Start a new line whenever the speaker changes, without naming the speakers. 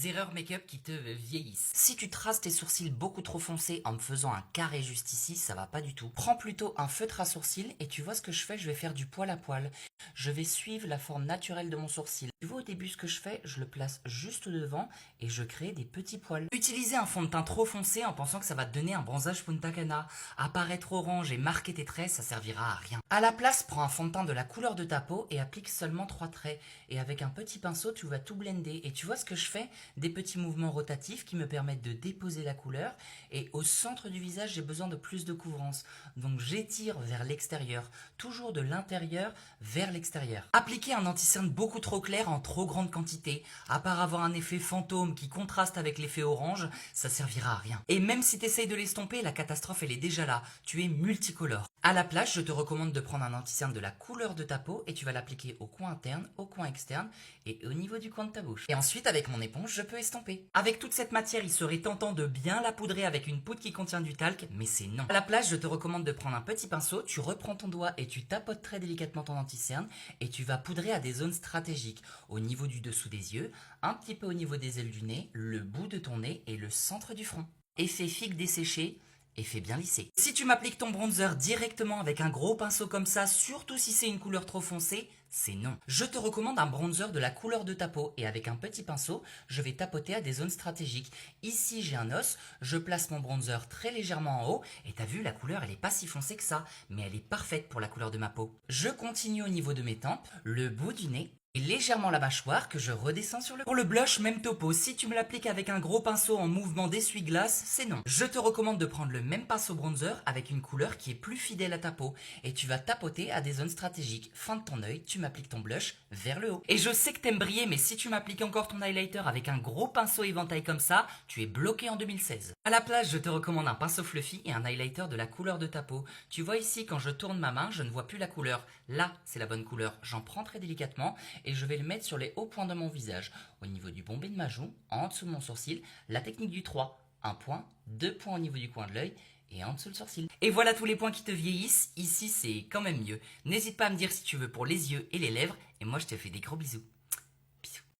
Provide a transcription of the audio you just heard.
les erreurs make-up qui te vieillissent. Si tu traces tes sourcils beaucoup trop foncés en me faisant un carré juste ici, ça va pas du tout. Prends plutôt un feutre à sourcils et tu vois ce que je fais, je vais faire du poil à poil. Je vais suivre la forme naturelle de mon sourcil. Tu vois au début ce que je fais, je le place juste devant et je crée des petits poils. Utiliser un fond de teint trop foncé en pensant que ça va te donner un bronzage Punta Cana, apparaître orange et marquer tes traits, ça servira à rien. À la place, prends un fond de teint de la couleur de ta peau et applique seulement 3 traits. Et avec un petit pinceau, tu vas tout blender. Et tu vois ce que je fais? Des petits mouvements rotatifs qui me permettent de déposer la couleur. Et au centre du visage, j'ai besoin de plus de couvrance. Donc j'étire vers l'extérieur, toujours de l'intérieur vers l'extérieur. Appliquer un anti-cerne beaucoup trop clair en trop grande quantité, à part avoir un effet fantôme qui contraste avec l'effet orange, ça servira à rien. Et même si tu essayes de l'estomper, la catastrophe elle est déjà là, tu es multicolore. À la place, je te recommande de prendre un anti-cerne de la couleur de ta peau et tu vas l'appliquer au coin interne, au coin externe et au niveau du coin de ta bouche. Et ensuite, avec mon éponge, je peux estomper. Avec toute cette matière, il serait tentant de bien la poudrer avec une poudre qui contient du talc, mais c'est non. À la place, je te recommande de prendre un petit pinceau, tu reprends ton doigt et tu tapotes très délicatement ton anti-cerne et tu vas poudrer à des zones stratégiques, au niveau du dessous des yeux, un petit peu au niveau des ailes du nez, le bout de ton nez et le centre du front. Effet figue desséché, effet bien lissé. Si tu m'appliques ton bronzer directement avec un gros pinceau comme ça, surtout si c'est une couleur trop foncée, c'est non. Je te recommande un bronzer de la couleur de ta peau et avec un petit pinceau, je vais tapoter à des zones stratégiques. Ici j'ai un os, je place mon bronzer très légèrement en haut et t'as vu la couleur elle est pas si foncée que ça, mais elle est parfaite pour la couleur de ma peau. Je continue au niveau de mes tempes, le bout du nez, et légèrement la mâchoire que je redescends sur le... Pour le blush, même topo, si tu me l'appliques avec un gros pinceau en mouvement d'essuie-glace, c'est non. Je te recommande de prendre le même pinceau bronzer avec une couleur qui est plus fidèle à ta peau et tu vas tapoter à des zones stratégiques. Fin de ton œil, tu m'appliques ton blush vers le haut. Et je sais que t'aimes briller, mais si tu m'appliques encore ton highlighter avec un gros pinceau éventail comme ça, tu es bloqué en 2016. À la place, je te recommande un pinceau fluffy et un highlighter de la couleur de ta peau. Tu vois ici, quand je tourne ma main, je ne vois plus la couleur. Là, c'est la bonne couleur. J'en prends très délicatement et je vais le mettre sur les hauts points de mon visage, au niveau du bombé de ma joue, en dessous de mon sourcil, la technique du 3, un point, 2 points au niveau du coin de l'œil et en dessous le sourcil. Et voilà tous les points qui te vieillissent, ici c'est quand même mieux. N'hésite pas à me dire si tu veux pour les yeux et les lèvres et moi je te fais des gros bisous.